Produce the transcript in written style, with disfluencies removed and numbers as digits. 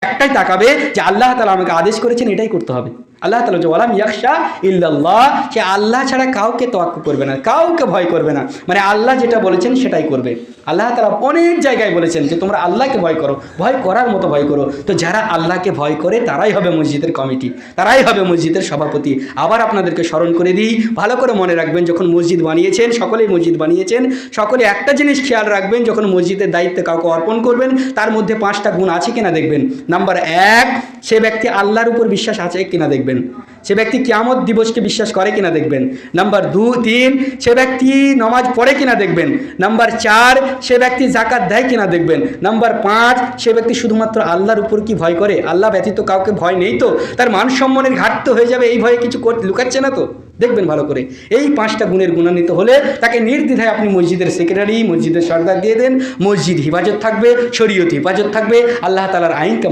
একটাই তাকাবে যে আল্লাহ তাআলা আমাকে আদেশ করেছেন এটাই করতে হবে। আল্লাহ তাআলা যে ওয়ালাম ইয়াখশা ইল্লাল্লাহ, সে আল্লাহ ছাড়া কাউকে তোয়াক্কুফ করবে না, কাউকে ভয় করবে না, মানে আল্লাহ যেটা বলেছেন সেটাই করবে। আল্লাহ তাআলা অনেক জায়গায় বলেছেন যে তোমরা আল্লাহকে ভয় করো, ভয় করার মতো ভয় করো। তো যারা আল্লাহকে ভয় করে তারাই হবে মসজিদের কমিটি, তারাই হবে মসজিদের সভাপতি। আবার আপনাদেরকে স্মরণ করে দিই, ভালো করে মনে রাখবেন, যখন মসজিদ বানিয়েছেন, সকলেই মসজিদ বানিয়েছেন, সকলে একটা জিনিস খেয়াল রাখবেন, যখন মসজিদের দায়িত্ব কাউকে অর্পণ করবেন তার মধ্যে 5টা গুণ আছে কিনা দেখবেন। নাম্বার 1, সে ব্যক্তি আল্লাহর উপর বিশ্বাস আছে কিনা দেখবেন, সে ব্যক্তি কিয়ামত দিবসকে বিশ্বাস করে কিনা দেখবেন। নাম্বার 2, 3, সে ব্যক্তি নামাজ পড়ে কিনা দেখবেন। নাম্বার 4, সে ব্যক্তি যাকাত দেয় কিনা দেখবেন। নাম্বার 5, সে ব্যক্তি শুধুমাত্র আল্লাহর উপর কি ভয় করে, আল্লাহ ব্যতীত কাউকে ভয় নেই তো, তার মান সম্মানের ঘাটতি হয়ে যাবে এই ভয়ে কিছু লুকাচ্ছে না তো, দেখবেন ভালো করে। এই 5টা গুণের গুণান্বিত হলে তাকে নির্দ্বিধায় আপনি মসজিদের সেক্রেটারি, মসজিদের সরদার দিয়ে দেন, মসজিদ হিফাজত থাকবে, শরীয়ত হিফাজত থাকবে, আল্লাহ তাআলার আইনকে